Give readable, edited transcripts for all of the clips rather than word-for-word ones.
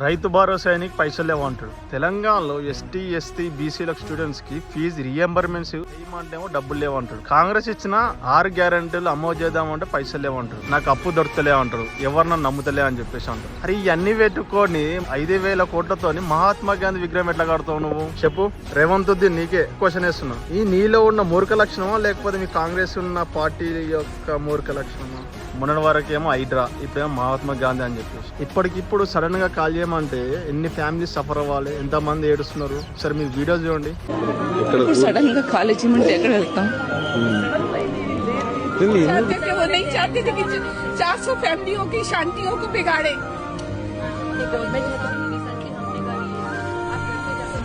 రైతు భరోసానికి పైసలు లేవంటాడు. తెలంగాణలో ఎస్టీ ఎస్టీ బీసీలకు స్టూడెంట్స్ కి ఫీజు రీఎంబర్మెంట్స్ ఏమంటేమో డబ్బులు లేవంటాడు. కాంగ్రెస్ ఇచ్చిన 6 గ్యారెంటీలు అమలు చేద్దామంటే పైసలు లేవంటాడు. నాకు అప్పు దొరకలే అంటారు, ఎవరు నమ్ముతలే అని చెప్పేసి అంటారు. అరే ఇవన్నీ పెట్టుకొని 5,000 కోట్లతోని మహాత్మా గాంధీ విగ్రహం ఎట్లా కడతావు నువ్వు చెప్పు? రేవంత్ ఉద్దీన్ నీకే క్వశ్చన్ వేస్తున్నావు. ఈ నీలో ఉన్న మూర్ఖ లక్షణమా లేకపోతే మీ కాంగ్రెస్ ఉన్న పార్టీ యొక్క మూర్ఖ లక్షణమా? మొన్నటి వరకు ఏమో హైడ్రా, ఇప్పుడేమో మహాత్మా గాంధీ అని చెప్పేసి. ఇప్పటికిప్పుడు సడన్ గా కాల్ చేయమంటే ఎన్ని ఫ్యామిలీస్ సఫర్ అవ్వాలి, ఎంత మంది ఏడుస్తున్నారు. సరే మీరు వీడియో చూడండి. సడన్ గా కాలేజ్ చేయమంటే ఎక్కడ వెళ్తాం? 400 फैमिलियों की शांतियों को बिगाड़े।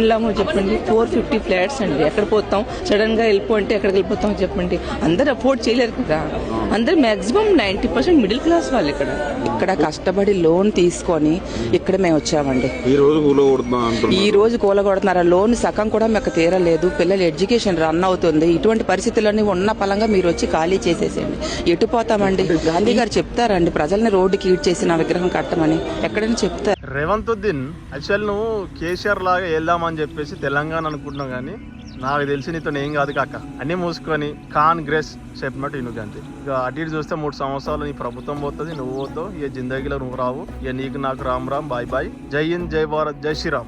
వెళ్ళాము చెప్పండి. 450 ఫ్లాట్స్ అండి, ఎక్కడ పోతాం? సడన్ గా వెళ్ళిపోతే ఎక్కడికి వెళ్ళిపోతాం చెప్పండి? అందరు అఫోర్డ్ చేయలేరు కదా. అందరు మాక్సిమం 90% మిడిల్ క్లాస్ వాళ్ళు. ఇక్కడ కష్టపడి లోన్ తీసుకొని ఇక్కడ మేము వచ్చామండి. ఈ రోజు కూలగొడుతున్నారు. లోన్ సగం కూడా మాకు తీరలేదు. పిల్లల ఎడ్యుకేషన్ రన్ అవుతుంది. ఇటువంటి పరిస్థితులన్నీ ఉన్న పలంగా మీరు వచ్చి ఖాళీ చేసేసేయండి. ఎటు పోతామండి? గాంధీ గారు చెప్తారండి ప్రజల్ని రోడ్డుకి ఈడ్ చేసి నా విగ్రహం కట్టమని ఎక్కడైనా చెప్తారు. రేవంత్ ఉద్దీన్ యాక్చువల్ నువ్వు కేసీఆర్ లాగా వెళ్దామని చెప్పేసి తెలంగాణ అనుకుంటున్నావు, కానీ నాకు తెలిసి నీతో ఏం కాదు కాక. అన్ని మూసుకొని కాంగ్రెస్ చెప్పినట్టు ఇనుగు అంతే. ఇక అటు ఇటు చూస్తే 3 సంవత్సరాలు నీ ప్రభుత్వం పోతుంది, నువ్వు పోతావు. ఇక జిందగీలో నువ్వు రావు. ఇక నీకు నాకు రామ్ రామ్, బాయ్ బాయ్. జై హింద్, జై భారత్, జై శ్రీరామ్.